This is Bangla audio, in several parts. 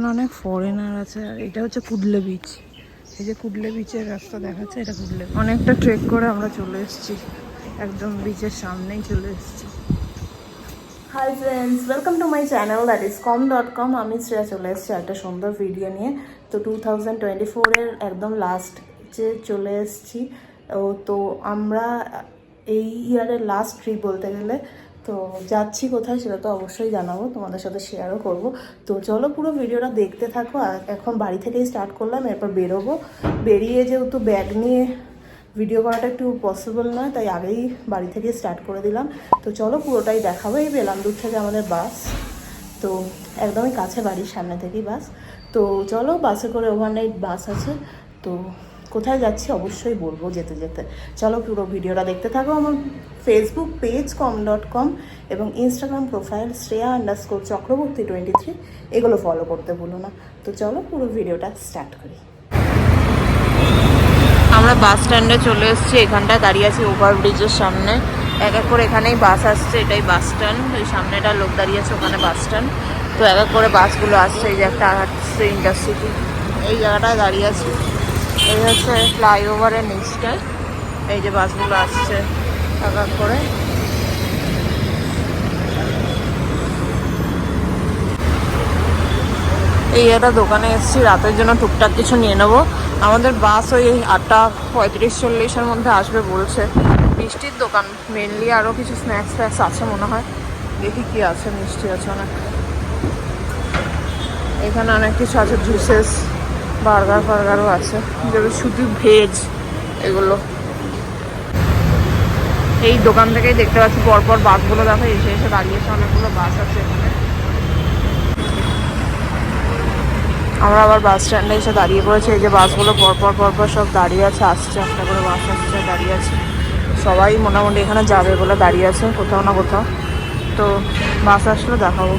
এখানে অনেক ফরেনার আছে। আর এটা হচ্ছে কুডলে বিচ। এই যে কুডলে বিচের রাস্তা দেখাচ্ছে, এটা কুডলে বিচ। অনেকটা ট্রেক করে আমরা চলে এসেছি, একদম বিচের সামনেই চলে এসেছি। Hi friends, welcome to my channel that is com.com। আমি শ্রেয়া চলে এসেছি একটা সুন্দর ভিডিও নিয়ে। তো 2024-এর একদম লাস্ট যে চলে এসেছি। তো আমরা এই ইয়ারের লাস্ট ট্রিপ বলতে গেলে। তো যাচ্ছি কোথায় সেটা তো অবশ্যই জানাবো, তোমাদের সাথে শেয়ারও করব। তো চলো পুরো ভিডিওটা দেখতে থাকো। আর এখন বাড়ি থেকেই স্টার্ট করলাম, এরপর বেরোবো। বেরিয়ে যেহেতু ব্যাগ নিয়ে ভিডিও করাটা একটু পসিবল নয়, তাই আগেই বাড়ি থেকে স্টার্ট করে দিলাম। তো চলো পুরোটাই দেখাবো। এই বেলামদুর থেকে আমাদের বাস, তো একদমই কাছে, বাড়ির সামনে থেকেই বাস। তো চলো, বাসে করে ওভারনাইট বাস আছে। তো কোথায় যাচ্ছি অবশ্যই বলবো যেতে যেতে। চলো পুরো ভিডিওটা দেখতে থাকো। আমার ফেসবুক পেজ com.com এবং ইনস্টাগ্রাম প্রোফাইল Shreya_Chakraborty23 এগুলো ফলো করতে ভুলো না। তো চলো পুরো ভিডিওটা স্টার্ট করি। আমরা বাস স্ট্যান্ডে চলে এসেছি, এখানটায় দাঁড়িয়ে আছি ওভারব্রিজের সামনে। এক এক করে এখানেই বাস আসছে, এটাই বাস স্ট্যান্ড। ওই সামনেটা লোক দাঁড়িয়ে আছে, ওখানে বাস স্ট্যান্ড। তো এক এক করে বাসগুলো আসছে। এই যে একটা আসছে ইন্টারসিটি, এই জায়গাটায় দাঁড়িয়ে আছি। এই হচ্ছে ফ্লাইওভারের নিচটায় এই যে বাসগুলো আসছে এক এক করে। এই একটা দোকানে এসেছি রাতের জন্য টুকটাক কিছু নিয়ে নেবো। আমাদের বাস ওই 8:35-40-এর মধ্যে আসবে বলছে। মিষ্টির দোকান মেনলি, আরও কিছু স্ন্যাক্স ফ্যাক্স আছে মনে হয়। দেখি কি আছে, মিষ্টি আছে অনেক। এখানে অনেক কিছু আছে, জুসেস, বার্গার ফার্গারও আছে, যেগুলো শুধু ভেজ এগুলো। এই দোকান থেকেই দেখতে পাচ্ছি পরপর বাসগুলো, দেখো এসে এসে দাঁড়িয়েছে, অনেকগুলো বাস আছে এখানে। আমরা আবার বাস স্ট্যান্ডে এসে দাঁড়িয়ে পড়েছি। এই যে বাসগুলো পরপর সব দাঁড়িয়ে আছে, আসছে একটা করে বাস আসছে, দাঁড়িয়ে আছে। সবাই মোটামুটি এখানে যাবে বলে দাঁড়িয়ে আছে কোথাও না কোথাও। তো বাস আসলে দেখাবো।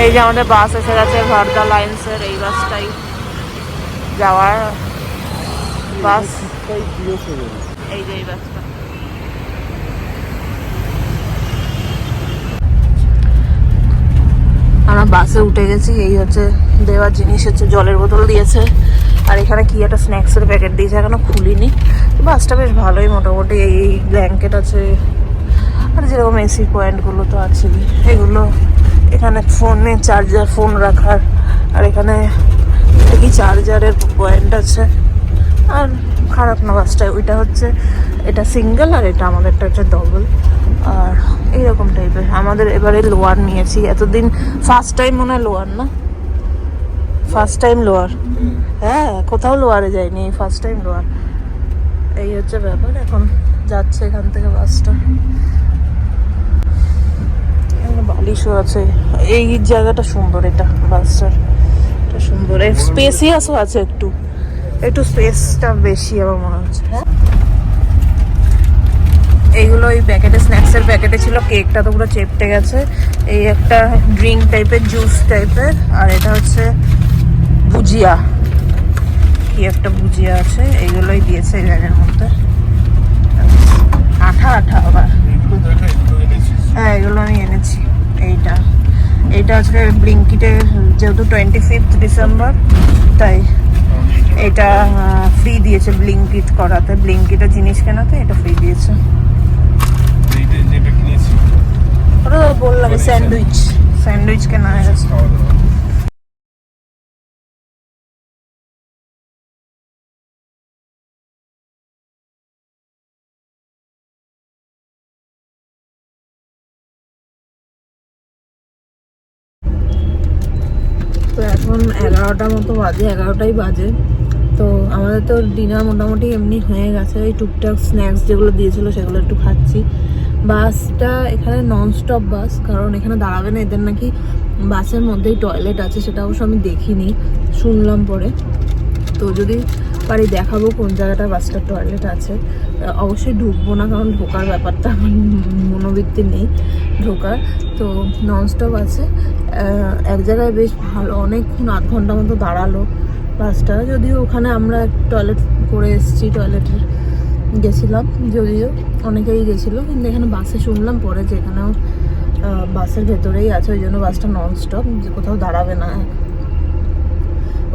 এই যে আমাদের বাস এসে গেছে, ভারদা লাইন্সের এই বাসটাই যাওয়ার বাস। এই যে এই বাসটা, আমরা বাসে উঠে গেছি। এই হচ্ছে দেওয়ার জিনিস, হচ্ছে জলের বোতল দিয়েছে, আর এখানে কি একটা স্ন্যাক্সের প্যাকেট দিয়েছে, এখনো খুলিনি। বাসটা বেশ ভালোই মোটামুটি। এই ব্ল্যাঙ্কেট আছে, আর যেরকম এসি পয়েন্টগুলো তো আছেই এগুলো। এখানে ফোনে চার্জার, ফোন রাখার, আর এখানে দেখি চার্জারের পয়েন্ট আছে। আর খারাপ না বাসটা। ওইটা হচ্ছে, এটা সিঙ্গেল আর এটা আমাদেরটা হচ্ছে ডবল। আর এইরকম টাইপের। আমাদের এবারে লোয়ার নিয়েছি, এতদিন ফার্স্ট টাইম মনে হয় লোয়ার, না ফার্স্ট টাইম লোয়ার। হ্যাঁ, কোথাও লোয়ারে যায়নি, ফার্স্ট টাইম লোয়ার। এই হচ্ছে ব্যাপার। এখন যাচ্ছে এখান থেকে বাসটা। বালিশও আছে। এই জায়গাটা সুন্দর, এটা বাসটার এটা সুন্দর। স্পেসিয়াসও আছে, একটু একটু স্পেসটা বেশি আমার মনে হচ্ছে। হ্যাঁ, এইগুলো ওই প্যাকেটে, স্ন্যাক্সের প্যাকেটে ছিল। কেকটা তো পুরো চেপটে গেছে। এই একটা ড্রিঙ্ক টাইপের, জুস টাইপের। আর এটা হচ্ছে ভুজিয়া, কি একটা ভুজিয়া আছে। এইগুলোই দিয়েছে এই ব্যাগের মধ্যে। আঠা আবার। হ্যাঁ, এগুলো আমি এনেছি। এইটা আজকে ব্লিঙ্কিটে, যেহেতু 25 ডিসেম্বর, তাই এটা ফ্রি দিয়েছে ব্লিঙ্কিট করাতে। ব্লিঙ্কিটের জিনিস কেনাতে এটা ফ্রি দিয়েছে। ওটা বললাম, স্যান্ডউইচ কেনা হয়ে গেছে। তো এখন 11টা মতো বাজে, 11টাই বাজে। তো আমাদের তো ডিনার মোটামুটি এমনি হয়ে গেছে। এই টুকটাক স্ন্যাক্স যেগুলো দিয়েছিলো সেগুলো একটু খাচ্ছি। বাসটা এখানে ননস্টপ বাস, কারণ এখানে দাঁড়াবে না। এদের নাকি বাসের মধ্যেই টয়লেট আছে, সেটা অবশ্য আমি দেখিনি, শুনলাম পরে। তো যদি পারি দেখাবো কোন জায়গাটা বাসটার টয়লেট আছে। অবশ্যই ঢুকবো না, কারণ ঢোকার ব্যাপারটা আমার মনোবৃত্তি নেই ঢোকার। তো ননস্টপ আছে। এক জায়গায় বেশ ভালো, অনেকক্ষণ, 8 ঘন্টা মতো দাঁড়ালো বাসটা। যদিও ওখানে আমরা টয়লেট করে এসেছি, টয়লেটে গেছিলাম, যদিও অনেকেই গেছিলো। কিন্তু এখানে বাসে শুনলাম পরে যে এখানেও বাসের ভেতরেই আছে, ওই জন্য বাসটা নন স্টপ, কোথাও দাঁড়াবে না।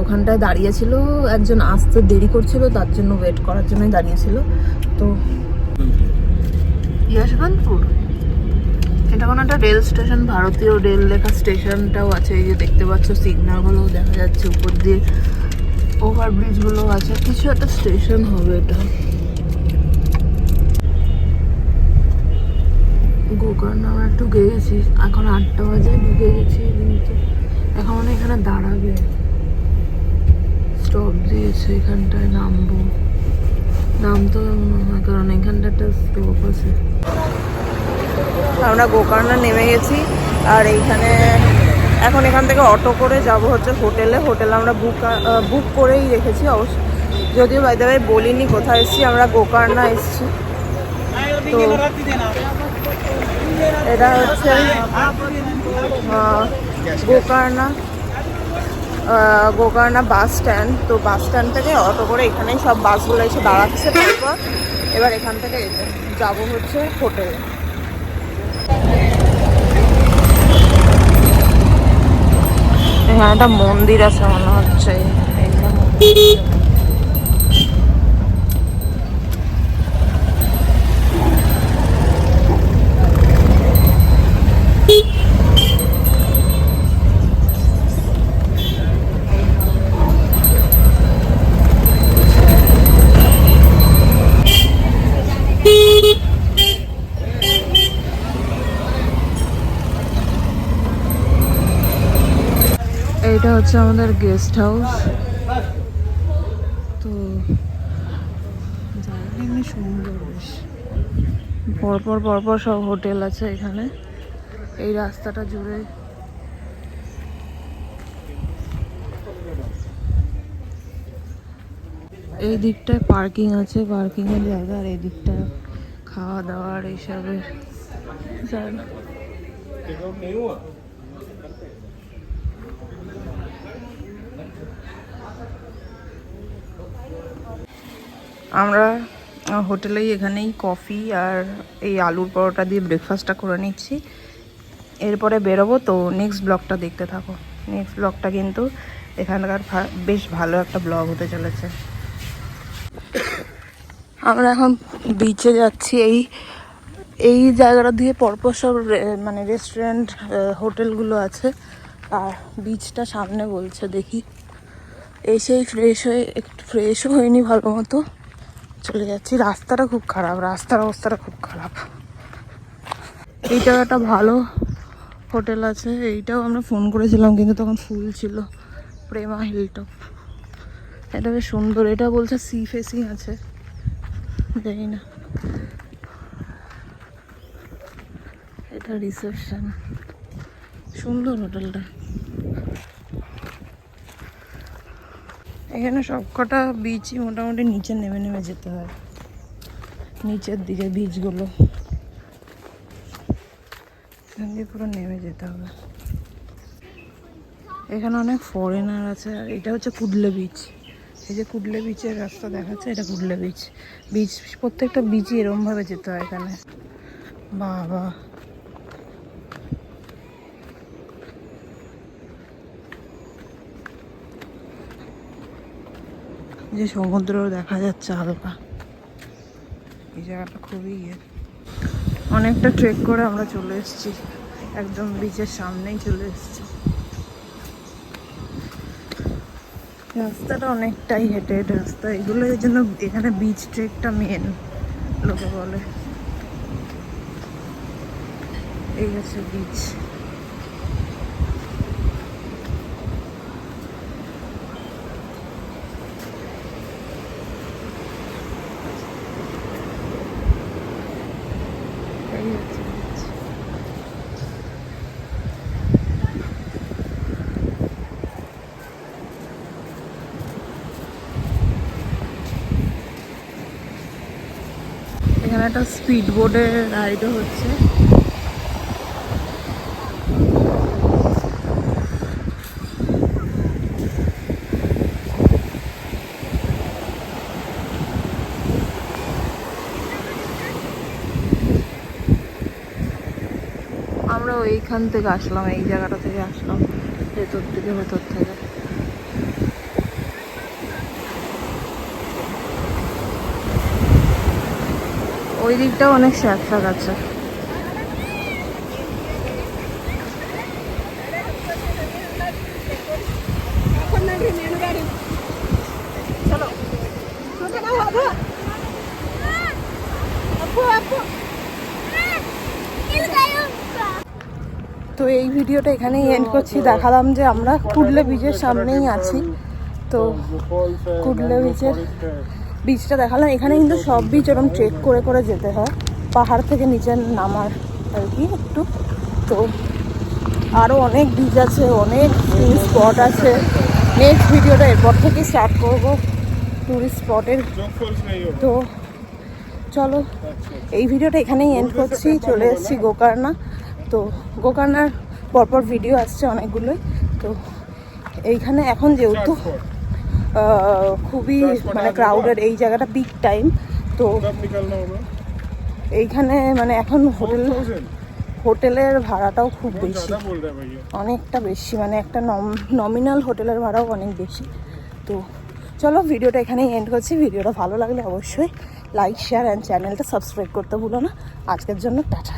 ওখানটায় দাঁড়িয়েছিল, একজন আসতে দেরি করছিল, তার জন্য ওয়েট করার জন্যই দাঁড়িয়েছিল। তো যশবন্তপুর, এটা কোনো একটা রেল স্টেশন, ভারতীয় রেল লেখা স্টেশনটাও আছে। এই যে দেখতে পাচ্ছ সিগন্যালগুলো দেখা যাচ্ছে, উপর দিয়ে ওভারব্রিজগুলো আছে, কিছু একটা স্টেশন হবে এটা। গোকর্ণ আমরা একটু গেছি, এখন 8টা বাজে, ঢুকে গেছি কিন্তু এখন মানে এখানে দাঁড়াবে, স্টপ দিয়েছে, এখানটায় নামবো, নামতে হবে কারণ এখানটা একটা স্টপ আছে। আমরা গোকর্ণ নেমে গেছি, আর এইখানে এখন এখান থেকে অটো করে যাব হচ্ছে হোটেলে। হোটেল আমরা বুক করেই রেখেছি অবশ্য, যদিও বাই দ্য ওয়ে বলিনি কোথায় এসেছি, আমরা গোকর্ণ এসেছি। তো এটা হচ্ছে গোকর্ণ বাস স্ট্যান্ড। তো বাস স্ট্যান্ড থেকে অটো করে এখানেই সব বাসগুলো এসে দাঁড়াচ্ছে পরপর। এবার এখান থেকে যাবো হচ্ছে হোটেলে। এখানে একটা মন্দির আছে মনে হচ্ছে, এইটা মন্দির। এইটা হচ্ছে আমাদের গেস্ট হাউস। তো জায়গাটা এমনি সুন্দর, বেশ পরপর পরপর সব হোটেল আছে এখানে এই রাস্তাটা জুড়ে। এই দিকটায় পার্কিং আছে, পার্কিং এর জায়গা, আর এই দিকটায় খাওয়া দাওয়ার এইসবের জায়গা। আমরা হোটেলেই এখানেই কফি আর এই আলুর পরোটা দিয়ে ব্রেকফাস্টটা করে নিচ্ছি, এরপরে বেরোবো। তো নেক্সট ব্লগটা দেখতে থাকো। নেক্সট ব্লগটা কিন্তু এখানকার বেশ ভালো একটা ব্লগ হতে চলেছে। আমরা এখন বিচে যাচ্ছি। এই জায়গাটা দিয়ে পরপর সব মানে রেস্টুরেন্ট হোটেলগুলো আছে, আর বিচটা সামনে বলছে। দেখি এসেই একটু ফ্রেশও হয়নি ভালো মতো, চলে যাচ্ছি। রাস্তাটা খুব খারাপ, রাস্তার অবস্থাটা খুব খারাপ। এইটাও একটা ভালো হোটেল আছে, এইটাও আমরা ফোন করেছিলাম কিন্তু তখন ফুল ছিল, প্রেমা হিলটপ। এটা বেশ সুন্দর, এটা বলছে সি ফেসিং আছে, জানি না। এটা রিসেপশন, সুন্দর হোটেলটা। এখানে সবকটা বিচই মোটামুটি নিচে নেমে নেমে যেতে হয়, নিচের দিকে বিচগুলো এখান দিয়ে পুরো নেমে যেতে হবে। এখানে অনেক ফরেনার আছে। আর এটা হচ্ছে কুডলে বিচ। এই যে কুডলে বিচের রাস্তা দেখাচ্ছে, এটা কুডলে বিচ। প্রত্যেকটা বিচই এরকম ভাবে যেতে হয় এখানে। বাবা, যে সমুদ্র দেখা যাচ্ছে হালকা, এই জায়গাটা খুবই অনেকটা ট্রেক করে আমরা চলে এসেছি, একদম বিচের সামনেই চলে এসেছি। রাস্তাটা অনেকটাই হেঁটে রাস্তা, এগুলো এর জন্য এখানে বিচ ট্রেকটা মেন লোকে বলে। এই হচ্ছে বিচ। এই হচ্ছে বিচ। এখানে একটা স্পিড বোর্ডের রাইডও হচ্ছে। আমরা আমরা ওইখান থেকে আসলাম, এই জায়গাটা থেকে আসলাম, ভেতর থেকে। ওই দিকটাও অনেক শাক শাক আছে। তো এই ভিডিওটা এখানেই এন্ড করছি। দেখালাম যে আমরা কুডলে বিচের সামনেই আছি। তো কুডলে বিচটা দেখালাম। এখানে কিন্তু সব বিচ ওরকম ট্রেক করে করে যেতে হয়, পাহাড় থেকে নিচে নামার আর কি একটু। তো আরও অনেক বিচ আছে, অনেক টুরিস্ট স্পট আছে। নেক্সট ভিডিওটা এরপর থেকে স্টার্ট করবো টুরিস্ট স্পটের। তো চলো এই ভিডিওটা এখানেই এন্ড করছি। চলে এসেছি গোকর্ণা। তো গোকর্ণার পরপর ভিডিও আসছে অনেকগুলোই। তো এইখানে এখন যেহেতু খুবই মানে ক্রাউডেড, এই জায়গাটা পিক টাইম। তো এইখানে মানে এখন হোটেলের ভাড়াটাও খুব বেশি, অনেকটা বেশি, মানে একটা নমিনাল হোটেলের ভাড়াও অনেক বেশি। তো চলো ভিডিওটা এখানেই এন্ড করছি। ভিডিওটা ভালো লাগলে অবশ্যই লাইক, শেয়ার অ্যান্ড চ্যানেলটা সাবস্ক্রাইব করতে ভুলো না। আজকের জন্য টাটা।